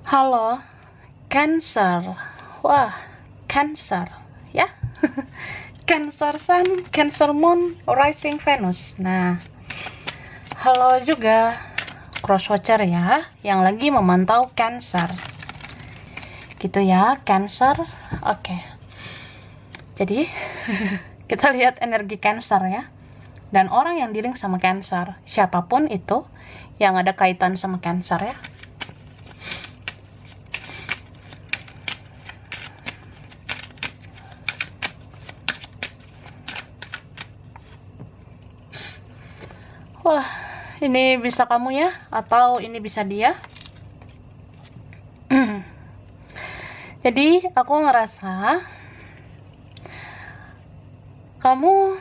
Halo, Cancer. Wah, Cancer, ya. Cancer Sun, Cancer Moon, Rising Venus. Nah, halo juga crosswatcher ya, yang lagi memantau Cancer. Gitu ya, Cancer. Oke. Jadi, kita lihat energi Cancer ya. Dan orang yang dealing sama Cancer, siapapun itu yang ada kaitan sama Cancer ya. Wah, ini bisa kamu ya, atau ini bisa dia. Jadi, aku ngerasa kamu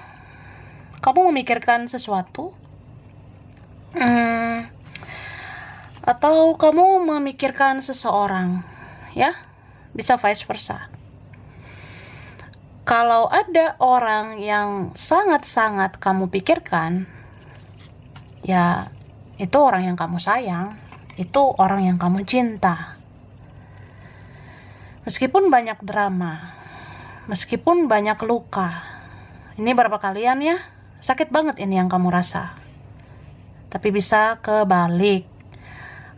memikirkan sesuatu, atau kamu memikirkan seseorang, ya, bisa vice versa. Kalau ada orang yang sangat-sangat kamu pikirkan, ya, itu orang yang kamu sayang, itu orang yang kamu cinta. Meskipun banyak drama, meskipun banyak luka, ini berapa kalian ya? Sakit banget ini yang kamu rasa. Tapi bisa kebalik,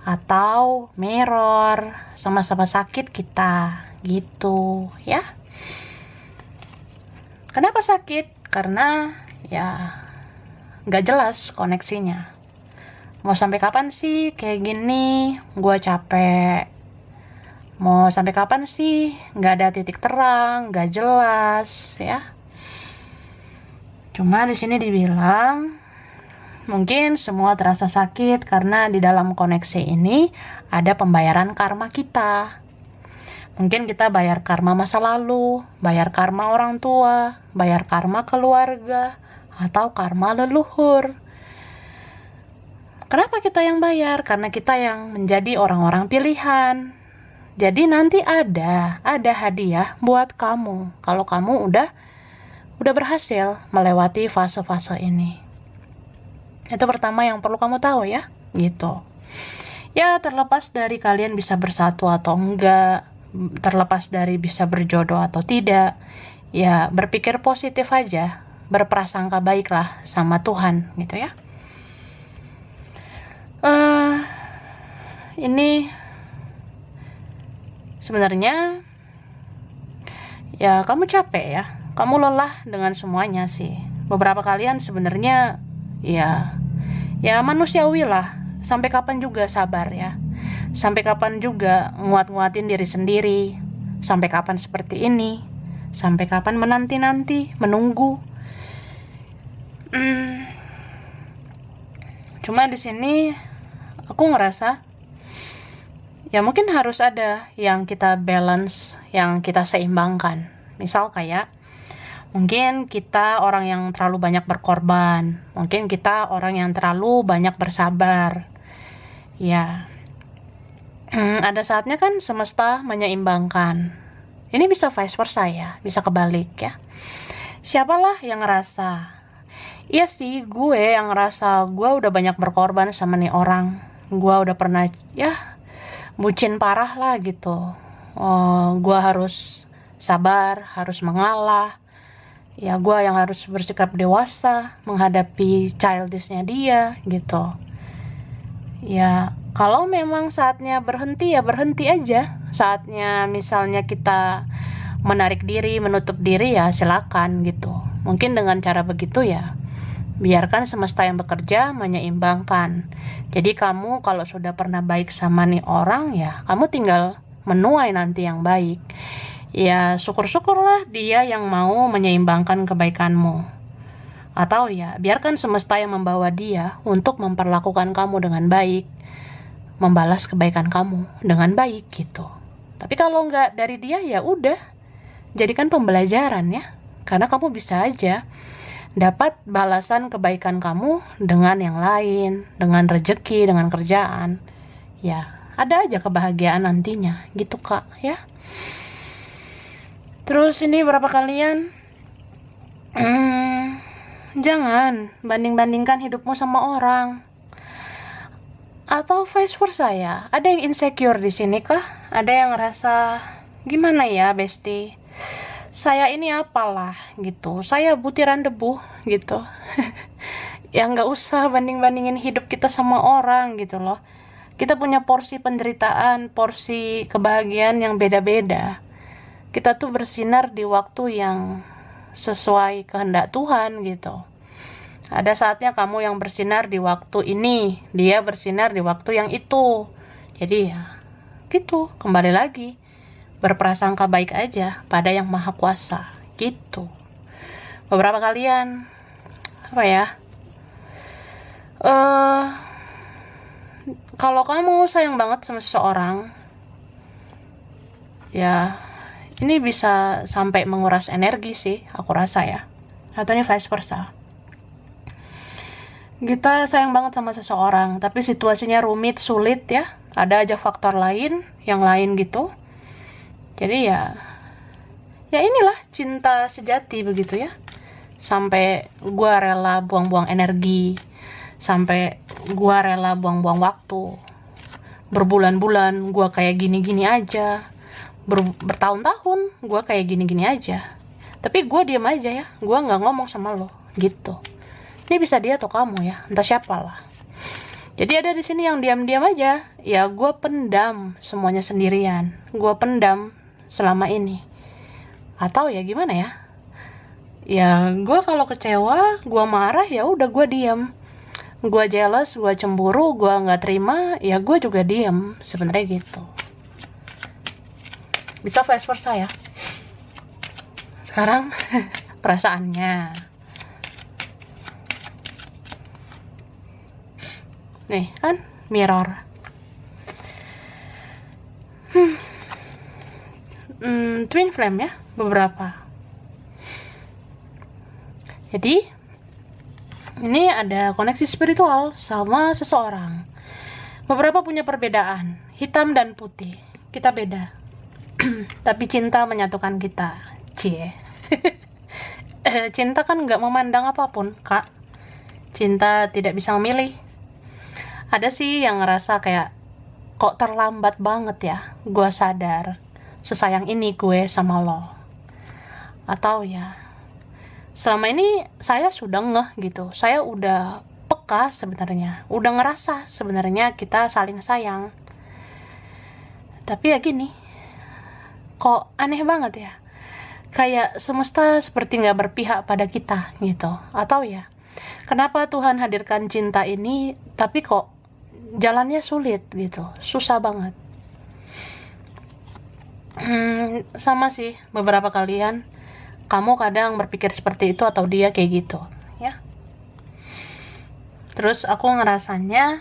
atau mirror, sama-sama sakit kita, gitu ya. Kenapa sakit? Karena ya gak jelas koneksinya. Mau sampai kapan sih kayak gini? Gua capek. Mau sampai kapan sih gak ada titik terang, gak jelas ya. Cuma di sini dibilang mungkin semua terasa sakit karena di dalam koneksi ini ada pembayaran karma kita. Mungkin kita bayar karma masa lalu, bayar karma orang tua, bayar karma keluarga, atau karma leluhur. Kenapa kita yang bayar? Karena kita yang menjadi orang-orang pilihan. Jadi nanti ada hadiah buat kamu kalau kamu udah berhasil melewati fase-fase ini. Itu pertama yang perlu kamu tahu ya, gitu. Ya, terlepas dari kalian bisa bersatu atau enggak, terlepas dari bisa berjodoh atau tidak, ya berpikir positif aja, berprasangka baiklah sama Tuhan, gitu ya. Ini sebenarnya ya kamu capek ya, kamu lelah dengan semuanya sih. Beberapa kalian sebenarnya ya manusiawi lah. Sampai kapan juga sabar ya, sampai kapan juga nguat-nguatin diri sendiri, sampai kapan seperti ini, sampai kapan menanti-nanti, menunggu. Cuma di sini aku ngerasa ya mungkin harus ada yang kita balance, yang kita seimbangkan. Misal kayak mungkin kita orang yang terlalu banyak berkorban, mungkin kita orang yang terlalu banyak bersabar. Ya, ada saatnya kan semesta menyeimbangkan. Ini bisa vice versa ya, bisa kebalik ya. Siapalah yang ngerasa, iya sih gue yang ngerasa gue udah banyak berkorban sama nih orang. Gue udah pernah ya bucin parah lah gitu. Gue harus sabar, harus mengalah. Ya gue yang harus bersikap dewasa menghadapi childishnya dia gitu. Ya kalau memang saatnya berhenti ya berhenti aja. Saatnya misalnya kita menarik diri, menutup diri ya silakan gitu. Mungkin dengan cara begitu ya biarkan semesta yang bekerja menyeimbangkan. Jadi kamu kalau sudah pernah baik sama nih orang ya kamu tinggal menuai nanti yang baik. Ya syukur-syukurlah dia yang mau menyeimbangkan kebaikanmu. Atau ya biarkan semesta yang membawa dia untuk memperlakukan kamu dengan baik, membalas kebaikan kamu dengan baik gitu. Tapi kalau nggak dari dia ya udah, jadikan pembelajaran ya. Karena kamu bisa aja dapat balasan kebaikan kamu dengan yang lain, dengan rezeki, dengan kerjaan. Ya, ada aja kebahagiaan nantinya, gitu Kak, ya. Terus ini berapa kalian? Jangan banding-bandingkan hidupmu sama orang. Atau vice versa ya? Ada yang insecure di sini kah? Ada yang ngerasa gimana ya, Besti? Saya ini apalah gitu. Saya butiran debu gitu. Ya nggak usah banding-bandingin hidup kita sama orang gitu loh. Kita punya porsi penderitaan, porsi kebahagiaan yang beda-beda. Kita tuh bersinar di waktu yang sesuai kehendak Tuhan gitu. Ada saatnya kamu yang bersinar di waktu ini, dia bersinar di waktu yang itu. Jadi ya, gitu, kembali lagi. Berprasangka baik aja pada yang maha kuasa, gitu. Beberapa kalian, apa ya, kalau kamu sayang banget sama seseorang, ya, ini bisa sampai menguras energi sih, aku rasa ya. Atau ini vice versa. Kita sayang banget sama seseorang, tapi situasinya rumit, sulit ya. Ada aja faktor lain, yang lain gitu. Jadi ya inilah cinta sejati begitu ya. Sampai gua rela buang-buang energi, sampai gua rela buang-buang waktu. Berbulan-bulan gua kayak gini-gini aja. Bertahun-tahun gua kayak gini-gini aja. Tapi gua diam aja ya, gua nggak ngomong sama lo gitu. Ini bisa dia atau kamu ya, entah siapa lah. Jadi ada di sini yang diam-diam aja. Ya gue pendam semuanya sendirian. Gue pendam selama ini. Atau ya gimana ya? Ya gue kalau kecewa, gue marah, ya udah gue diam. Gue jealous, gue cemburu, gue nggak terima, ya gue juga diam. Sebenarnya gitu. Bisa vice versa ya. Sekarang perasaannya. Nih kan mirror. Twin flame ya, beberapa. Jadi ini ada koneksi spiritual sama seseorang. Beberapa punya perbedaan, hitam dan putih. Kita beda. Tapi cinta menyatukan kita. Cie. Cinta kan nggak memandang apapun, Kak. Cinta tidak bisa memilih. Ada sih yang ngerasa kayak, kok terlambat banget ya gue sadar sesayang ini gue sama lo. Atau ya, selama ini saya sudah ngeh gitu, saya udah peka sebenarnya, udah ngerasa sebenarnya kita saling sayang. Tapi ya gini, kok aneh banget ya, kayak semesta seperti gak berpihak pada kita gitu. Atau ya, kenapa Tuhan hadirkan cinta ini tapi kok jalannya sulit gitu, susah banget. Sama sih, beberapa kalian kamu kadang berpikir seperti itu atau dia kayak gitu ya. Terus aku ngerasanya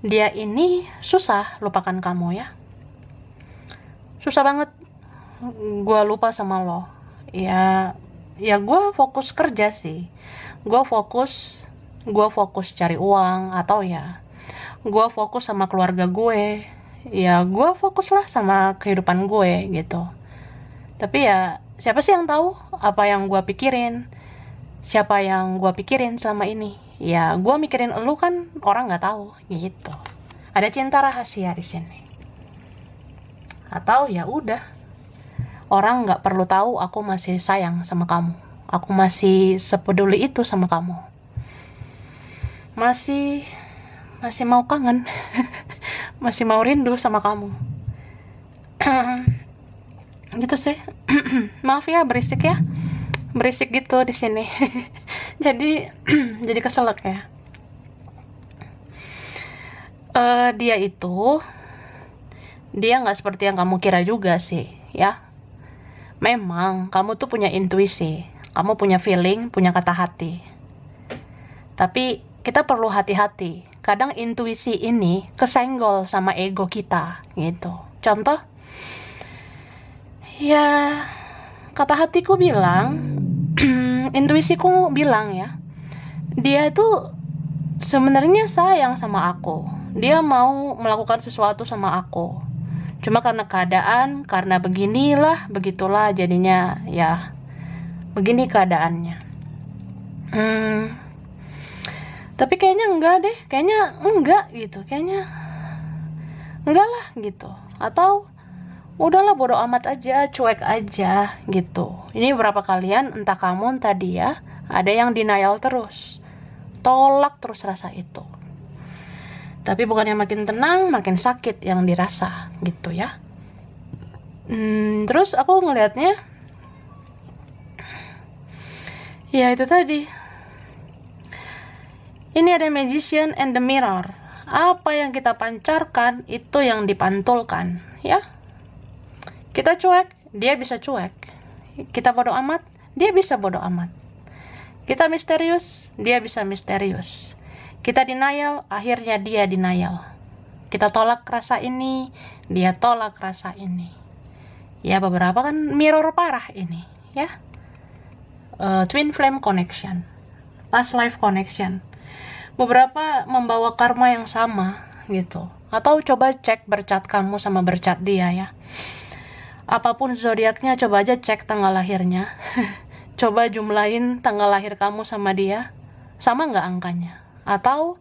dia ini susah lupakan kamu ya, susah banget. Gue lupa sama lo ya gue fokus kerja sih, gue fokus cari uang, atau ya gue fokus sama keluarga gue, ya gue fokus lah sama kehidupan gue gitu. Tapi ya siapa sih yang tahu apa yang gue pikirin, siapa yang gue pikirin selama ini? Ya gue mikirin elu kan, orang nggak tahu gitu. Ada cinta rahasia di sini. Atau ya udah, orang nggak perlu tahu aku masih sayang sama kamu, aku masih sepeduli itu sama kamu, masih mau kangen, masih mau rindu sama kamu. Gitu sih. Maaf ya berisik gitu di sini. jadi keselak ya. Dia nggak seperti yang kamu kira juga sih ya. Memang kamu tuh punya intuisi, kamu punya feeling, punya kata hati. Tapi kita perlu hati-hati. Kadang intuisi ini kesenggol sama ego kita gitu. Contoh, ya kata hatiku bilang, intuisiku bilang ya, dia itu sebenarnya sayang sama aku. Dia mau melakukan sesuatu sama aku. Cuma karena keadaan, karena beginilah, begitulah jadinya ya begini keadaannya. Tapi kayaknya enggak deh, kayaknya enggak gitu, kayaknya enggak lah gitu. Atau udahlah bodo amat aja, cuek aja gitu. Ini beberapa kalian, entah kamu entah dia, ada yang denial terus, tolak terus rasa itu. Tapi bukannya makin tenang, makin sakit yang dirasa gitu ya. Terus aku ngelihatnya, ya itu tadi. Ini ada magician and the mirror. Apa yang kita pancarkan, itu yang dipantulkan ya. Kita cuek, dia bisa cuek. Kita bodo amat, dia bisa bodo amat. Kita misterius, dia bisa misterius. Kita denial, akhirnya dia denial. Kita tolak rasa ini, dia tolak rasa ini. Ya beberapa kan mirror parah ini ya. Twin flame connection, past life connection. Beberapa membawa karma yang sama gitu. Atau coba cek bercat kamu sama bercat dia ya. Apapun zodiaknya, coba aja cek tanggal lahirnya. Coba jumlahin tanggal lahir kamu sama dia, sama nggak angkanya? Atau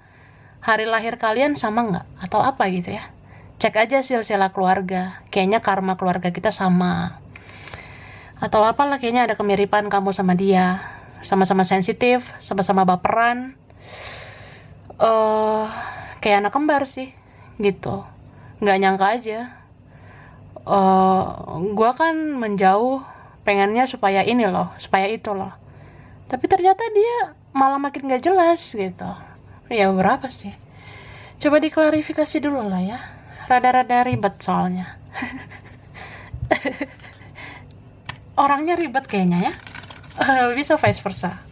hari lahir kalian sama nggak? Atau apa gitu ya? Cek aja silsilah keluarga, kayaknya karma keluarga kita sama. Atau apalah, kayaknya ada kemiripan kamu sama dia. Sama-sama sensitif, sama-sama baperan. Kayak anak kembar sih, gitu. Nggak nyangka aja. Gue kan menjauh, pengennya supaya ini loh, supaya itu loh. Tapi ternyata dia malah makin gak jelas gitu. Ya berapa sih? Coba diklarifikasi dulu lah ya. Rada-rada ribet soalnya. Orangnya ribet kayaknya ya. Bisa vice versa.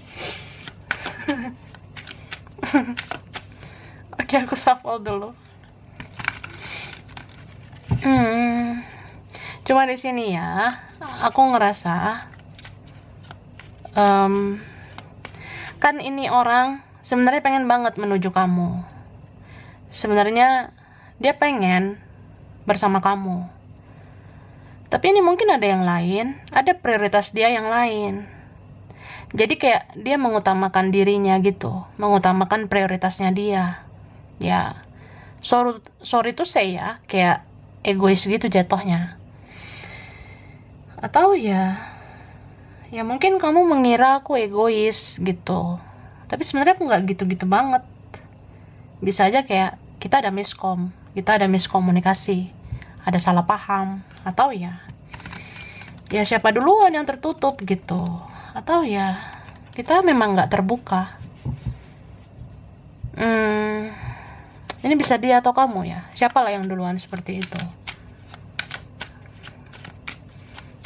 Oke, aku shuffle dulu. Cuma di sini ya, aku ngerasa kan ini orang sebenarnya pengen banget menuju kamu. Sebenarnya dia pengen bersama kamu. Tapi ini mungkin ada yang lain, ada prioritas dia yang lain. Jadi kayak dia mengutamakan dirinya gitu, mengutamakan prioritasnya dia. Ya, sorry to say ya, kayak egois gitu jatuhnya. Atau ya mungkin kamu mengira aku egois gitu. Tapi sebenarnya aku nggak gitu-gitu banget. Bisa aja kayak kita ada miskomunikasi, ada salah paham, atau ya siapa duluan yang tertutup gitu, atau ya kita memang nggak terbuka. Ini bisa dia atau kamu ya, siapalah yang duluan seperti itu.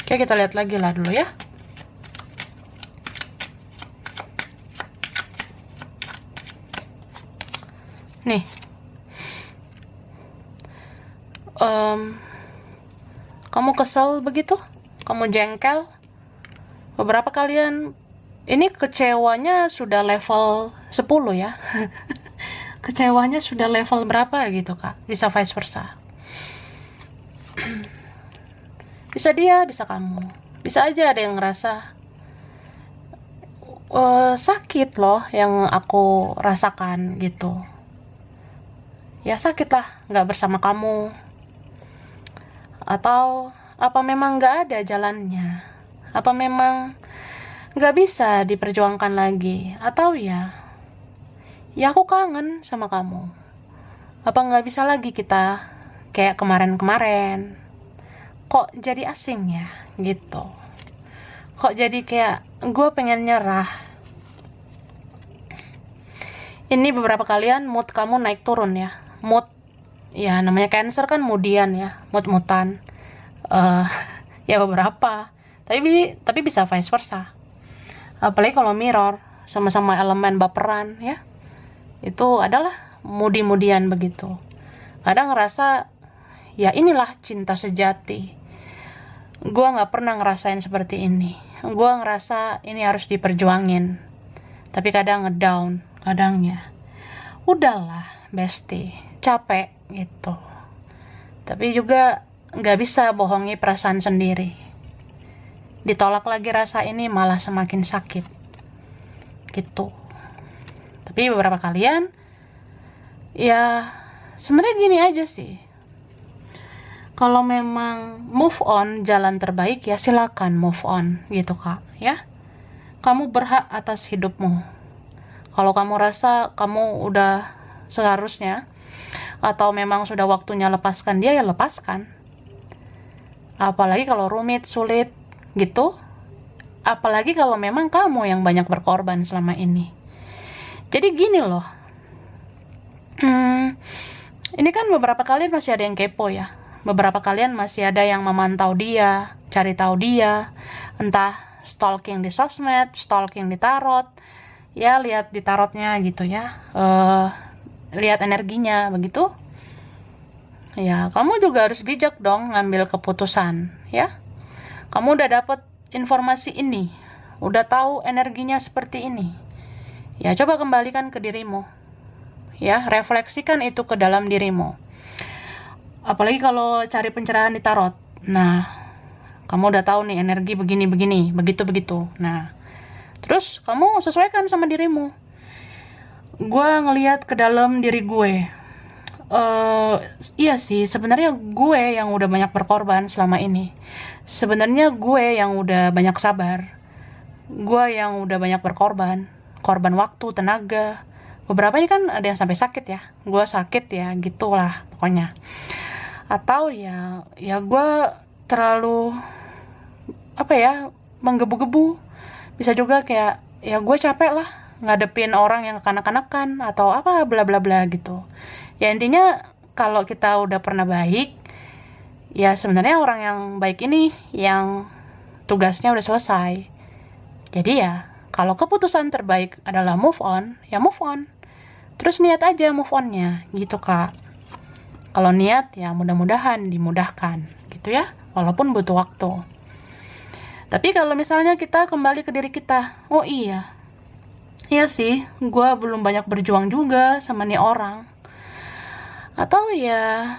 Oke, kita lihat lagi lah dulu ya. Nih, kamu kesel begitu, kamu jengkel. Beberapa kalian ini kecewanya sudah level 10 ya. Kecewanya sudah level berapa gitu kak, bisa vice versa. Bisa dia, bisa kamu. Bisa aja ada yang ngerasa sakit loh yang aku rasakan gitu. Ya sakit lah gak bersama kamu. Atau apa memang gak ada jalannya? Apa memang gak bisa diperjuangkan lagi? Atau ya aku kangen sama kamu. Apa gak bisa lagi kita kayak kemarin-kemarin? Kok jadi asing ya gitu? Kok jadi kayak gue pengen nyerah? Ini beberapa kalian mood kamu naik turun ya. Mood ya namanya Cancer kan moodian ya, mood-moodan. Ya beberapa. Tapi bisa vice versa. Apalagi kalau mirror, sama-sama elemen baperan ya. Itu adalah moody-moodian begitu. Kadang ngerasa ya inilah cinta sejati. Gue gak pernah ngerasain seperti ini. Gue ngerasa ini harus diperjuangin. Tapi kadang ngedown, kadangnya udahlah bestie, capek gitu. Tapi juga gak bisa bohongi perasaan sendiri. Ditolak lagi rasa ini malah semakin sakit gitu. Tapi beberapa kalian, ya sebenarnya gini aja sih. Kalau memang move on jalan terbaik, ya silakan move on gitu Kak, ya. Kamu berhak atas hidupmu. Kalau kamu rasa kamu udah seharusnya, atau memang sudah waktunya lepaskan dia, ya lepaskan. Apalagi kalau rumit, sulit gitu. Apalagi kalau memang kamu yang banyak berkorban selama ini. Jadi gini loh, ini kan beberapa kalian masih ada yang kepo ya. Beberapa kalian masih ada yang memantau dia, cari tahu dia, entah stalking di sosmed, stalking di tarot, ya lihat di tarotnya gitu ya, lihat energinya begitu. Ya, kamu juga harus bijak dong ngambil keputusan, ya. Kamu udah dapet informasi ini, udah tahu energinya seperti ini. Ya, coba kembalikan ke dirimu. Ya, refleksikan itu ke dalam dirimu. Apalagi kalau cari pencerahan di tarot. Nah, kamu udah tahu nih energi begini-begini, begitu-begitu. Nah, terus kamu sesuaikan sama dirimu. Gue ngelihat ke dalam diri gue. Iya sih, sebenarnya gue yang udah banyak berkorban selama ini. Sebenarnya gue yang udah banyak sabar. Gue yang udah banyak berkorban. Korban waktu, tenaga. Beberapa ini kan ada yang sampai sakit ya. Gue sakit ya, gitulah pokoknya. Atau ya gue terlalu menggebu-gebu. Bisa juga kayak ya gue capek lah ngadepin orang yang kekanak-kanakan atau apa bla bla bla gitu. Ya intinya kalau kita udah pernah baik, ya sebenarnya orang yang baik ini yang tugasnya udah selesai. Jadi ya kalau keputusan terbaik adalah move on, ya move on. Terus niat aja move onnya gitu Kak. Kalau niat ya mudah-mudahan dimudahkan gitu ya, walaupun butuh waktu. Tapi kalau misalnya kita kembali ke diri kita, oh iya sih, gue belum banyak berjuang juga sama nih orang. Atau ya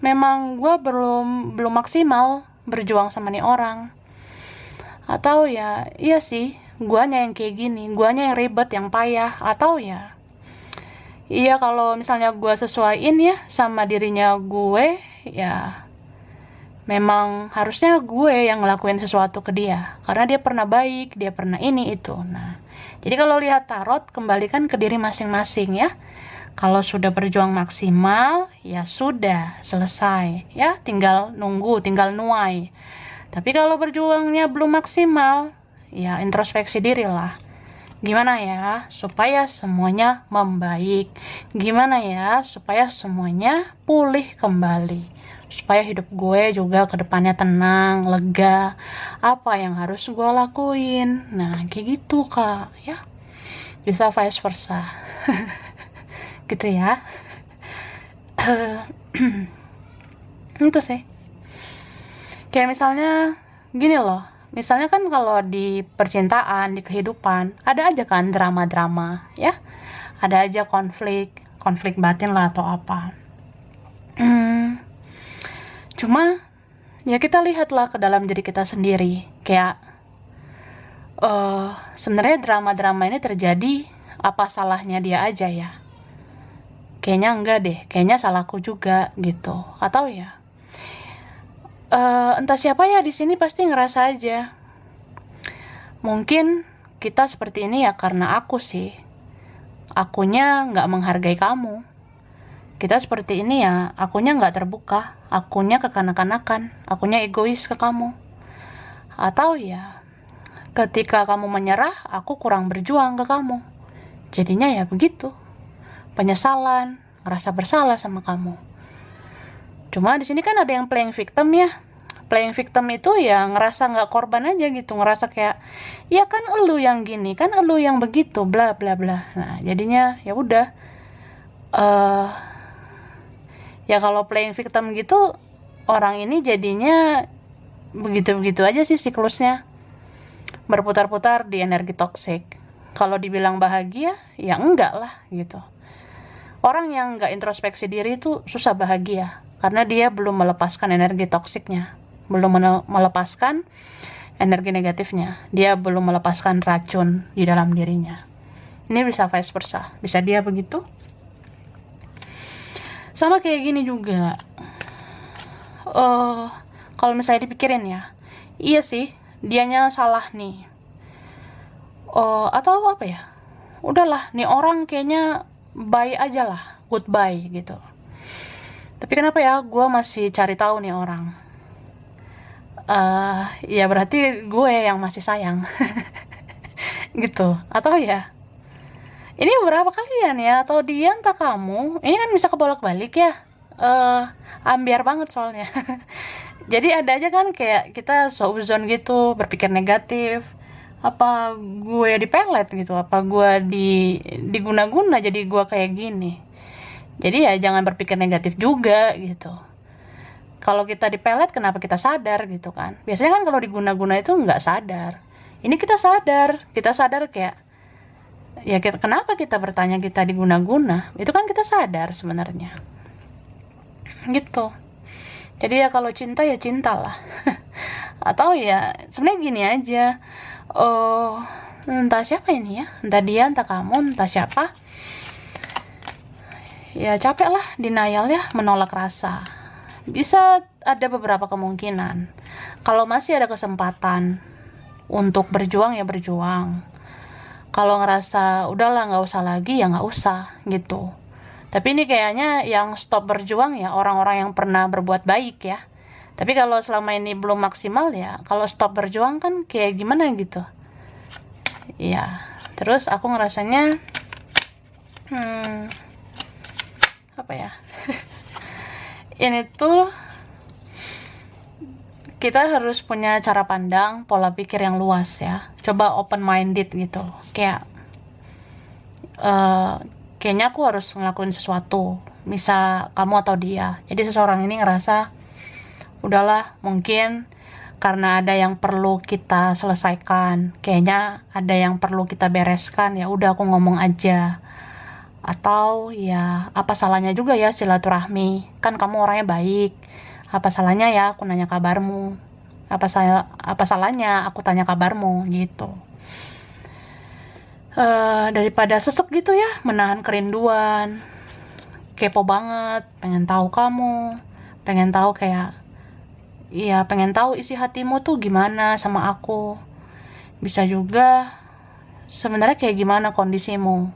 memang gue belum maksimal berjuang sama nih orang. Atau ya iya sih, guanya yang kayak gini, guanya yang ribet, yang payah. Atau ya iya kalau misalnya gue sesuaiin ya sama dirinya gue, ya memang harusnya gue yang ngelakuin sesuatu ke dia karena dia pernah baik, dia pernah ini itu. Nah, jadi kalau lihat tarot, kembalikan ke diri masing-masing ya. Kalau sudah berjuang maksimal, ya sudah selesai ya, tinggal nunggu, tinggal nuai. Tapi kalau berjuangnya belum maksimal, ya introspeksi diri lah. Gimana ya supaya semuanya membaik? Gimana ya supaya semuanya pulih kembali? Supaya hidup gue juga ke depannya tenang, lega. Apa yang harus gue lakuin? Nah, kayak gitu Kak, ya. Bisa vice versa. Gitu ya. Itu sih. Kayak misalnya gini loh. Misalnya kan kalau di percintaan, di kehidupan, ada aja kan drama-drama, ya. Ada aja konflik batin lah atau apa. Cuma ya kita lihatlah ke dalam diri kita sendiri. Kayak sebenarnya drama-drama ini terjadi, apa salahnya dia aja ya? Kayaknya enggak deh, kayaknya salahku juga gitu. Atau ya entah siapa ya di sini pasti ngerasa aja. Mungkin kita seperti ini ya karena aku sih. Akunya nggak menghargai kamu. Kita seperti ini ya, akunya nggak terbuka. Akunya kekanak-kanakan. Akunya egois ke kamu. Atau ya, ketika kamu menyerah, aku kurang berjuang ke kamu. Jadinya ya begitu. Penyesalan, ngerasa bersalah sama kamu. Cuma di sini kan ada yang playing victim ya. Playing victim itu ya ngerasa nggak korban aja gitu, ngerasa kayak ya kan elu yang gini, kan elu yang begitu, bla bla bla. Nah jadinya ya udah. Ya kalau playing victim gitu, orang ini jadinya begitu-begitu aja sih siklusnya, berputar-putar di energi toksik. Kalau dibilang bahagia, ya enggak lah gitu. Orang yang nggak introspeksi diri itu susah bahagia karena dia belum melepaskan energi toksiknya, belum melepaskan energi negatifnya, dia belum melepaskan racun di dalam dirinya. Ini bisa vice versa, bisa dia begitu. Sama kayak gini juga, kalau misalnya dipikirin ya, iya sih, dianya salah nih. Atau apa ya, udahlah, nih orang kayaknya bye aja lah, goodbye gitu. Tapi kenapa ya gue masih cari tahu nih orang? Ya berarti gue yang masih sayang. Gitu. Atau ya, ini beberapa kalian ya, atau dia entah kamu, ini kan bisa kebolak-balik ya. Ambiar banget soalnya. Jadi ada aja kan kayak kita seuzon gitu, berpikir negatif. Apa gue dipelet gitu, apa gue diguna-guna jadi gue kayak gini. Jadi ya jangan berpikir negatif juga gitu. Kalau kita dipelet, kenapa kita sadar gitu kan? Biasanya kan kalau diguna-guna itu nggak sadar. Ini kita sadar kayak, ya kenapa kita bertanya kita diguna-guna? Itu kan kita sadar sebenarnya. Gitu. Jadi ya kalau cinta ya cintalah. Atau ya sebenarnya gini aja. Entah siapa ini ya, entah dia, entah kamu, entah siapa. Ya capek lah denial ya, menolak rasa. Bisa ada beberapa kemungkinan. Kalau masih ada kesempatan untuk berjuang ya berjuang. Kalau ngerasa udahlah nggak usah lagi ya nggak usah gitu. Tapi ini kayaknya yang stop berjuang ya orang-orang yang pernah berbuat baik ya. Tapi kalau selama ini belum maksimal ya, kalau stop berjuang kan kayak gimana gitu. Ya, terus aku ngerasanya apa ya? Ini tuh kita harus punya cara pandang, pola pikir yang luas ya. Coba open minded gitu. Kayak kayaknya aku harus ngelakuin sesuatu. Misal kamu atau dia. Jadi seseorang ini ngerasa udahlah, mungkin karena ada yang perlu kita selesaikan, kayaknya ada yang perlu kita bereskan, ya udah aku ngomong aja. Atau ya apa salahnya juga ya silaturahmi, kan kamu orangnya baik, apa salahnya ya aku nanya kabarmu, apa salahnya aku tanya kabarmu gitu. Daripada sesek gitu ya, menahan kerinduan, kepo banget, pengen tahu kamu, pengen tahu kayak, iya pengen tahu isi hatimu tuh gimana sama aku. Bisa juga sebenarnya kayak gimana kondisimu.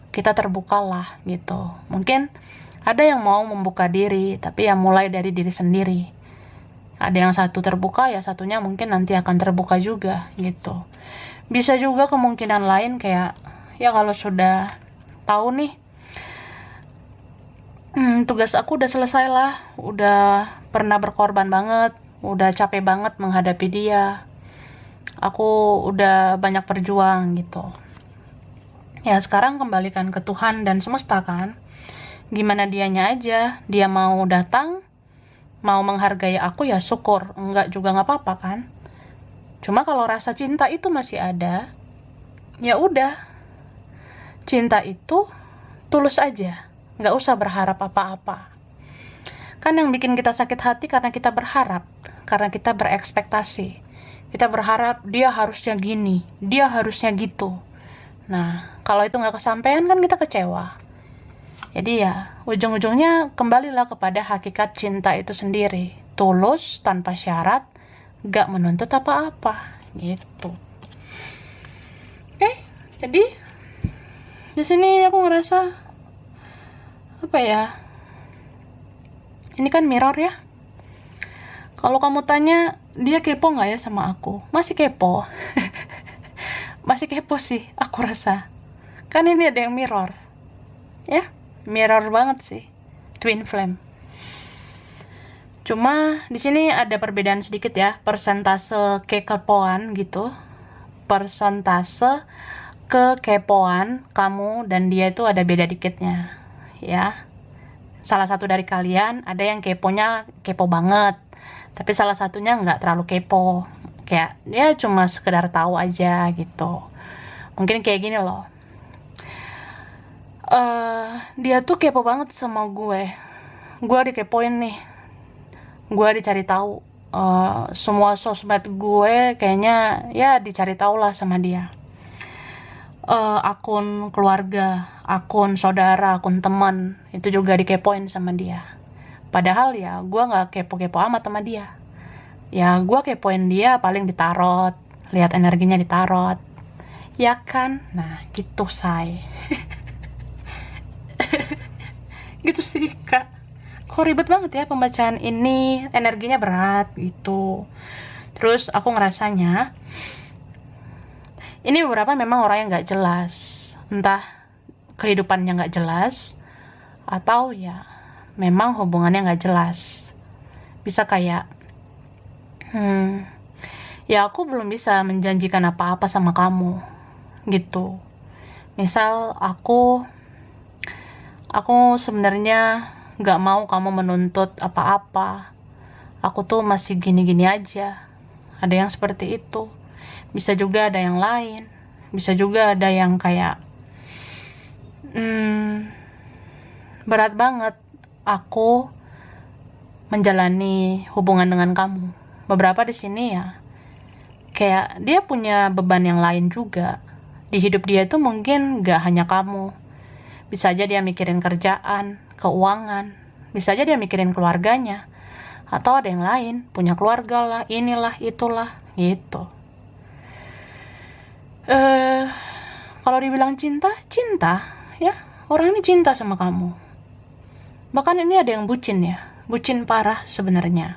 Kita terbukalah gitu. Mungkin ada yang mau membuka diri, tapi ya mulai dari diri sendiri. Ada yang satu terbuka, ya satunya mungkin nanti akan terbuka juga gitu. Bisa juga kemungkinan lain kayak, ya kalau sudah tahu nih, tugas aku udah selesai lah, udah pernah berkorban banget, udah capek banget menghadapi dia, aku udah banyak berjuang gitu. Ya sekarang kembalikan ke Tuhan dan semesta kan, gimana dianya aja, dia mau datang, mau menghargai aku ya syukur, enggak juga nggak apa-apa kan. Cuma kalau rasa cinta itu masih ada, ya udah, cinta itu tulus aja, nggak usah berharap apa-apa. Kan yang bikin kita sakit hati karena kita berharap, karena kita berekspektasi. Kita berharap dia harusnya gini, dia harusnya gitu. Nah, kalau itu nggak kesampaian kan kita kecewa. Jadi ya, ujung-ujungnya kembalilah kepada hakikat cinta itu sendiri. Tulus, tanpa syarat, nggak menuntut apa-apa. Gitu. Oke, jadi di sini aku ngerasa apa ya? Ini kan mirror ya. Kalau kamu tanya, dia kepo nggak ya sama aku? Masih kepo. Masih kepo sih, aku rasa. Kan ini ada yang mirror. Ya, mirror banget sih. Twin flame. Cuma di sini ada perbedaan sedikit ya, persentase kekepoan gitu. Persentase kekepoan kamu dan dia itu ada beda dikitnya. Ya. Salah satu dari kalian ada yang keponya kepo banget. Tapi salah satunya nggak terlalu kepo. Kayak dia cuma sekedar tahu aja gitu. Mungkin kayak gini loh. Dia tuh kepo banget sama gue. Gue dikepoin nih. Gue dicari tahu. semua sosmed gue kayaknya ya dicari tahu lah sama dia. Akun keluarga, akun saudara, akun teman, itu juga dikepoin sama dia. Padahal ya gue nggak kepo-kepo amat sama dia. Ya gue kepoin dia paling ditarot, lihat energinya ditarot, ya kan? Nah gitu say. Gitu sih kak. Kok ribet banget ya pembacaan ini, energinya berat gitu. Terus aku ngerasanya ini beberapa memang orang yang nggak jelas, entah kehidupannya nggak jelas atau ya memang hubungannya nggak jelas. Bisa kayak ya aku belum bisa menjanjikan apa-apa sama kamu gitu. Misal aku sebenarnya nggak mau kamu menuntut apa-apa, aku tuh masih gini-gini aja. Ada yang seperti itu. Bisa juga ada yang lain, bisa juga ada yang kayak berat banget aku menjalani hubungan dengan kamu. Beberapa di sini ya kayak dia punya beban yang lain juga. Di hidup dia itu mungkin gak hanya kamu. Bisa aja dia mikirin kerjaan, keuangan, bisa aja dia mikirin keluarganya, atau ada yang lain, punya keluarga lah, inilah, itulah, gitu. Kalau dibilang cinta, ya, orang ini cinta sama kamu. Bahkan ini ada yang bucin ya, bucin parah sebenarnya.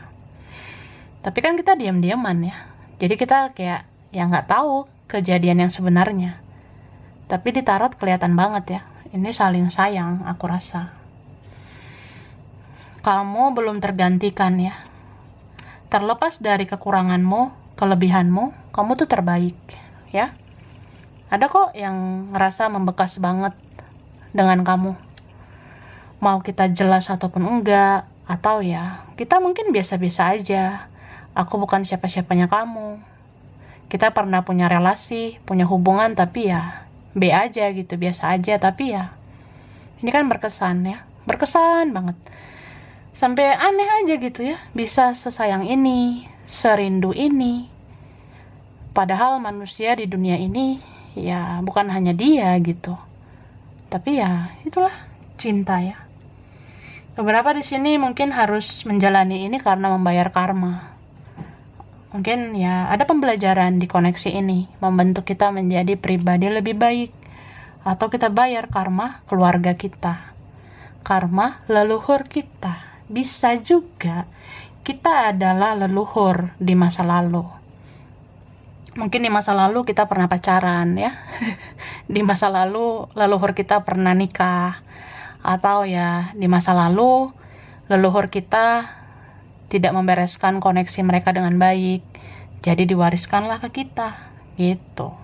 Tapi kan kita diam-diaman ya, jadi kita kayak ya nggak tahu kejadian yang sebenarnya. Tapi di tarot kelihatan banget ya, ini saling sayang aku rasa. Kamu belum tergantikan ya. Terlepas dari kekuranganmu, kelebihanmu, kamu tuh terbaik ya. Ada kok yang ngerasa membekas banget dengan kamu. Mau kita jelas ataupun enggak, atau ya kita mungkin biasa-biasa aja. Aku bukan siapa-siapanya kamu. Kita pernah punya relasi, punya hubungan, tapi ya B aja gitu, biasa aja. Tapi ya ini kan berkesan ya, berkesan banget. Sampai aneh aja gitu ya, bisa sesayang ini, serindu ini. Padahal manusia di dunia ini ya bukan hanya dia gitu. Tapi ya itulah cinta ya. Beberapa di sini mungkin harus menjalani ini karena membayar karma. Mungkin ya ada pembelajaran di koneksi ini, membentuk kita menjadi pribadi lebih baik. Atau kita bayar karma keluarga kita, karma leluhur kita. Bisa juga kita adalah leluhur di masa lalu. Mungkin di masa lalu kita pernah pacaran ya. Di masa lalu leluhur kita pernah nikah. Atau ya di masa lalu leluhur kita tidak membereskan koneksi mereka dengan baik. Jadi diwariskanlah ke kita gitu.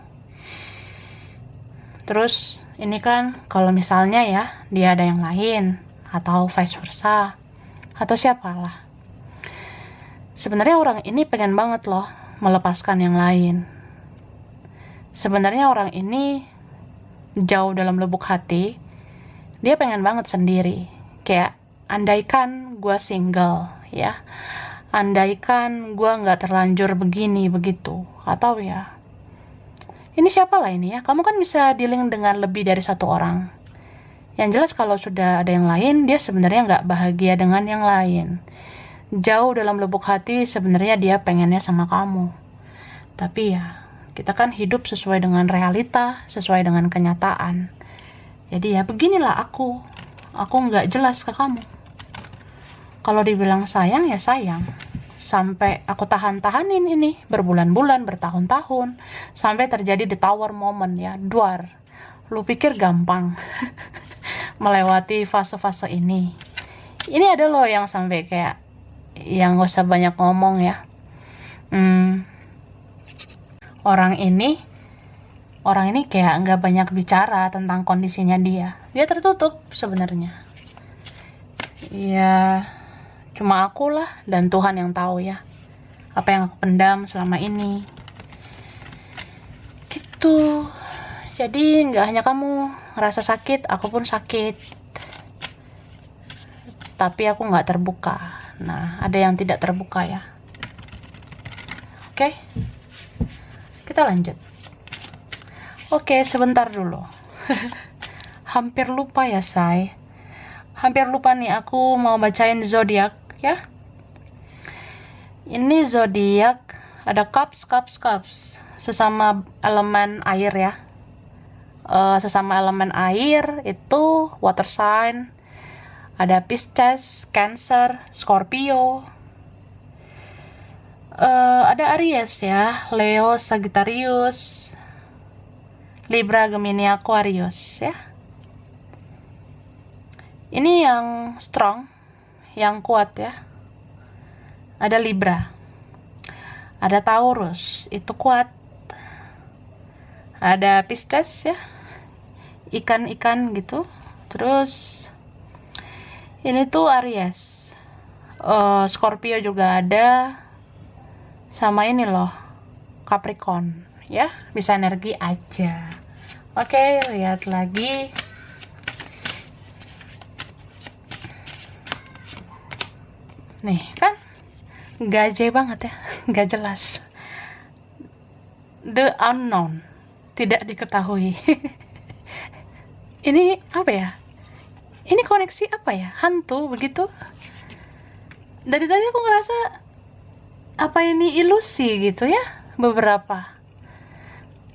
Terus ini kan kalau misalnya ya dia ada yang lain atau vice versa atau siapalah. Sebenarnya orang ini pengen banget loh melepaskan yang lain. Sebenarnya orang ini jauh dalam lubuk hati, dia pengen banget sendiri. Kayak andaikan gue single ya, andaikan gue gak terlanjur begini begitu, atau ya ini siapa lah ini ya, kamu kan bisa dealing dengan lebih dari satu orang. Yang jelas kalau sudah ada yang lain, dia sebenarnya gak bahagia dengan yang lain. Jauh dalam lubuk hati sebenarnya dia pengennya sama kamu. Tapi ya kita kan hidup sesuai dengan realita, sesuai dengan kenyataan. Jadi ya beginilah aku gak jelas ke kamu. Kalau dibilang sayang ya sayang. Sampai aku tahan-tahanin ini berbulan-bulan, bertahun-tahun, sampai terjadi the tower moment ya, duar. Lu pikir gampang melewati fase-fase ini? Ini ada loh yang sampai kayak yang gak usah banyak ngomong ya. Orang ini kayak nggak banyak bicara tentang kondisinya dia tertutup sebenarnya. Ya cuma akulah dan Tuhan yang tahu ya apa yang aku pendam selama ini gitu. Jadi nggak hanya kamu ngerasa sakit, aku pun sakit, tapi aku nggak terbuka. Nah ada yang tidak terbuka ya. Oke, kita lanjut. Oke, sebentar dulu. Hampir lupa ya, say. Hampir lupa nih, aku mau bacain zodiak ya. Ini zodiak ada cups, sesama elemen air ya. Sesama elemen air itu water sign. Ada Pisces, Cancer, Scorpio. Ada Aries ya, Leo, Sagittarius, Libra, Gemini, Aquarius ya. Ini yang strong, yang kuat ya. Ada Libra. Ada Taurus, itu kuat. Ada Pisces ya, ikan-ikan gitu. Terus ini tuh Aries. Scorpio juga ada. Sama ini loh, Capricorn ya, bisa energi aja. Oke, lihat lagi. Nih kan gaje banget ya, nggak jelas. The unknown, tidak diketahui. Ini apa ya? Ini koneksi apa ya? Hantu begitu? Dari tadi aku ngerasa apa ini ilusi gitu ya, beberapa.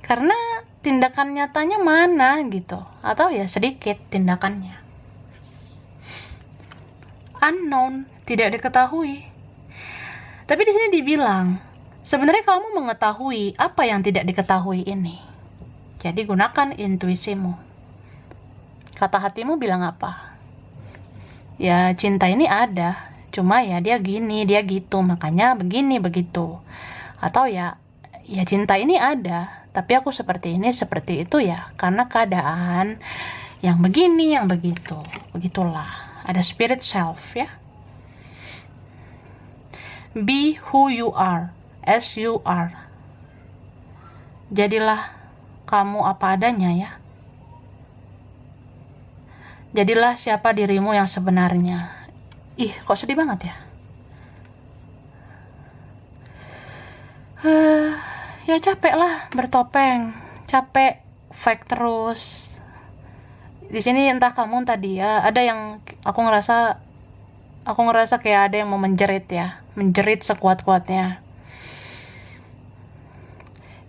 Karena tindakan nyatanya mana gitu, atau ya sedikit tindakannya. Unknown, tidak diketahui. Tapi di sini dibilang, sebenarnya kamu mengetahui apa yang tidak diketahui ini. Jadi gunakan intuisimu. Kata hatimu bilang apa? Ya, cinta ini ada. Cuma ya dia gini, dia gitu, makanya begini, begitu. Atau ya cinta ini ada, tapi aku seperti ini, seperti itu ya, karena keadaan yang begini, yang begitu. Begitulah, ada spirit self ya. Be who you are, as you are. Jadilah kamu apa adanya ya. Jadilah siapa dirimu yang sebenarnya. Ih, kok sedih banget ya? Ya capek lah bertopeng, capek fake terus. Di sini entah kamu tadi ya, ada yang aku ngerasa kayak ada yang mau menjerit ya, menjerit sekuat-kuatnya.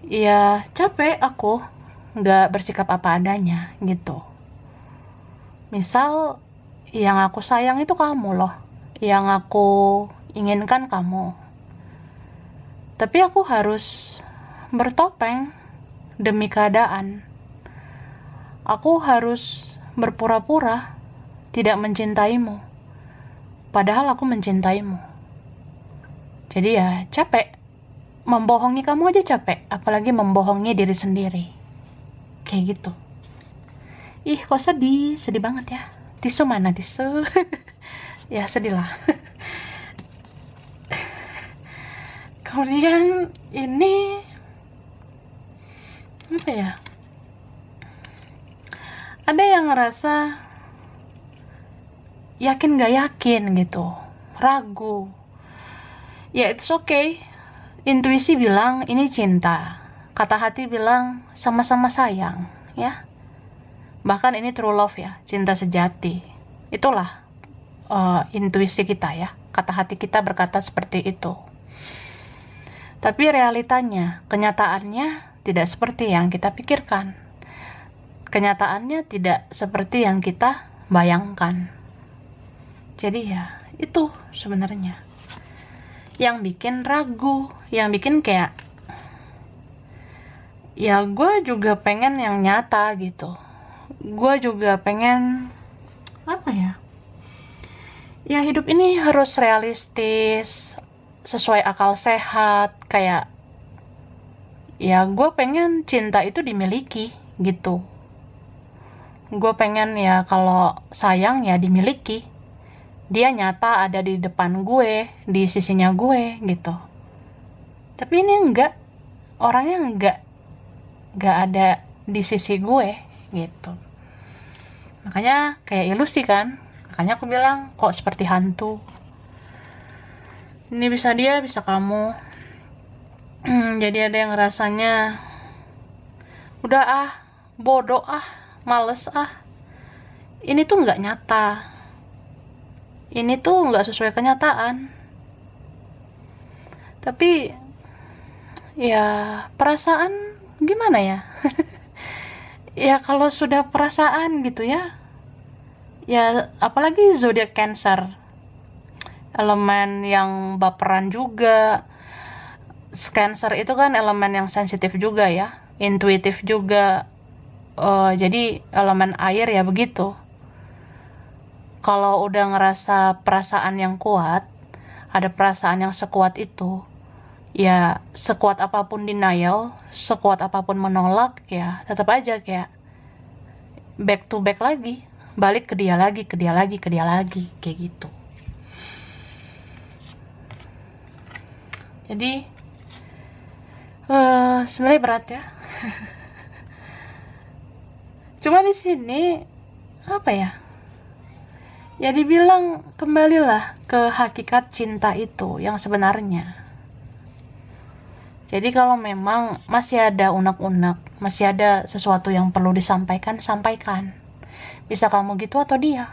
Ya capek aku nggak bersikap apa adanya gitu. Misal yang aku sayang itu kamu loh, yang aku inginkan kamu. Tapi aku harus bertopeng demi keadaan. Aku harus berpura-pura tidak mencintaimu, padahal aku mencintaimu. Jadi ya capek. Membohongi kamu aja capek, apalagi membohongi diri sendiri. Kayak gitu. Ih, kok sedih banget ya. Tisu mana tisu? Ya sedih lah. Kemudian ini apa ya? Ada yang ngerasa yakin gak yakin gitu, ragu. Ya it's okay. Intuisi bilang ini cinta. Kata hati bilang sama-sama sayang, ya. Bahkan ini true love ya, cinta sejati. Itulah intuisi kita ya. Kata hati kita berkata seperti itu. Tapi realitanya, kenyataannya tidak seperti yang kita pikirkan. Kenyataannya tidak seperti yang kita bayangkan. Jadi ya, itu sebenarnya yang bikin ragu, yang bikin kayak ya gue juga pengen yang nyata gitu. Gue juga pengen apa ya, ya hidup ini harus realistis, sesuai akal sehat. Kayak ya gue pengen cinta itu dimiliki gitu. Gue pengen ya kalau sayang ya dimiliki, dia nyata ada di depan gue, di sisinya gue gitu. Tapi ini enggak, orangnya enggak ada di sisi gue gitu. Makanya kayak ilusi kan. Makanya aku bilang kok seperti hantu. Ini bisa dia, bisa kamu. Jadi ada yang rasanya udah bodoh males ini tuh nggak nyata, ini tuh nggak sesuai kenyataan. Tapi ya perasaan gimana ya? Ya kalau sudah perasaan gitu ya apalagi zodiak Cancer, elemen yang baperan juga. Cancer itu kan elemen yang sensitif juga ya, intuitif juga. Jadi elemen air ya begitu. Kalau udah ngerasa perasaan yang kuat, ada perasaan yang sekuat itu, ya sekuat apapun denial, sekuat apapun menolak, ya tetap aja kayak back to back lagi, balik ke dia lagi, kayak gitu. Jadi sebenarnya berat ya. Cuma di sini apa ya? Ya dibilang kembalilah ke hakikat cinta itu yang sebenarnya. Jadi kalau memang masih ada unek-unek, masih ada sesuatu yang perlu disampaikan, sampaikan. Bisa kamu gitu atau dia.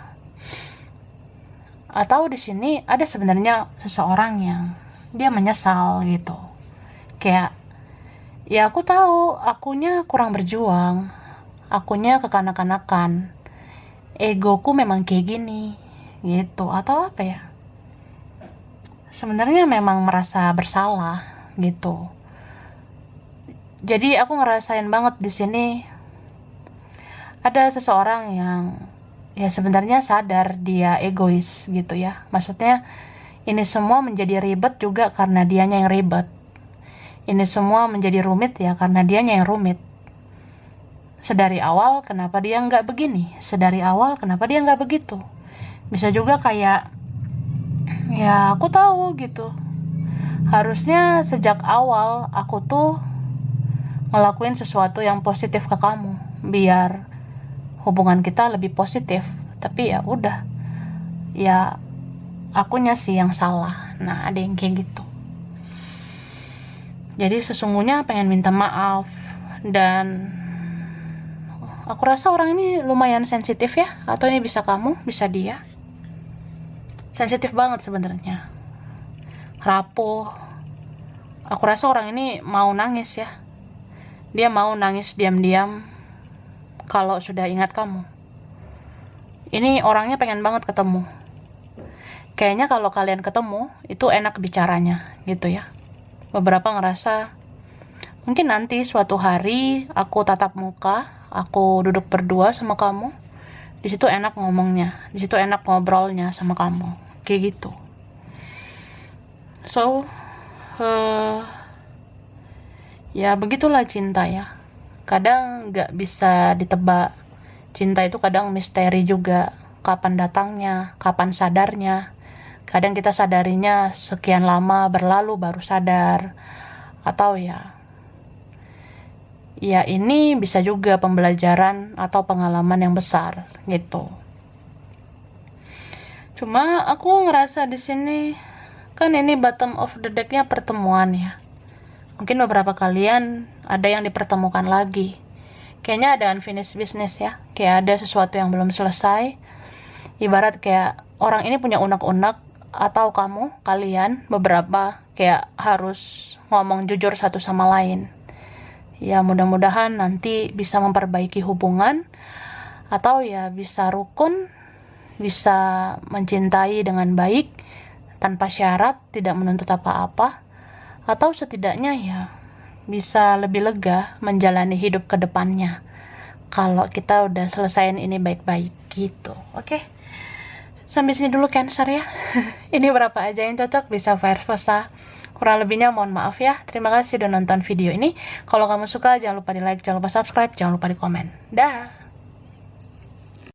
Atau di sini ada sebenarnya seseorang yang dia menyesal gitu. Kayak ya aku tahu akunya kurang berjuang, akunya kekanak-kanakan, egoku memang kayak gini gitu, atau apa ya, sebenarnya memang merasa bersalah gitu. Jadi aku ngerasain banget di sini ada seseorang yang ya sebenarnya sadar dia egois gitu ya. Maksudnya ini semua menjadi ribet juga karena dianya yang ribet. Ini semua menjadi rumit ya karena dianya yang rumit. Sedari awal kenapa dia nggak begini? Sedari awal kenapa dia nggak begitu? Bisa juga kayak ya aku tahu gitu. Harusnya sejak awal aku tuh ngelakuin sesuatu yang positif ke kamu biar hubungan kita lebih positif. Tapi ya udah, ya akunya sih yang salah. Nah ada yang kayak gitu. Jadi sesungguhnya pengen minta maaf. Dan aku rasa orang ini lumayan sensitif ya. Atau ini bisa kamu, bisa dia. Sensitif banget sebenarnya, rapuh. Aku rasa orang ini mau nangis ya. Dia mau nangis diam-diam kalau sudah ingat kamu. Ini orangnya pengen banget ketemu. Kayaknya kalau kalian ketemu, itu enak bicaranya gitu ya. Beberapa ngerasa, mungkin nanti suatu hari aku tatap muka, aku duduk berdua sama kamu. Di situ enak ngomongnya, di situ enak ngobrolnya sama kamu. Kayak gitu. So, ya begitulah cinta ya. Kadang gak bisa ditebak. Cinta itu kadang misteri juga. Kapan datangnya, kapan sadarnya. Kadang kita sadarinya sekian lama berlalu baru sadar. Atau ya ini bisa juga pembelajaran atau pengalaman yang besar gitu. Cuma aku ngerasa di sini kan ini bottom of the deck-nya pertemuan ya. Mungkin beberapa kalian ada yang dipertemukan lagi. Kayaknya ada unfinished business ya. Kayak ada sesuatu yang belum selesai. Ibarat kayak orang ini punya unek-unek, atau kalian beberapa kayak harus ngomong jujur satu sama lain. Ya mudah-mudahan nanti bisa memperbaiki hubungan. Atau ya bisa rukun, bisa mencintai dengan baik, tanpa syarat, tidak menuntut apa-apa. Atau setidaknya ya bisa lebih lega menjalani hidup ke depannya kalau kita udah selesaiin ini baik-baik gitu. Oke, sampai sini dulu Cancer ya. Ini berapa aja yang cocok, bisa vice versa. Kurang lebihnya mohon maaf ya. Terima kasih udah nonton video ini. Kalau kamu suka jangan lupa di like, jangan lupa subscribe, jangan lupa di komen. Dah.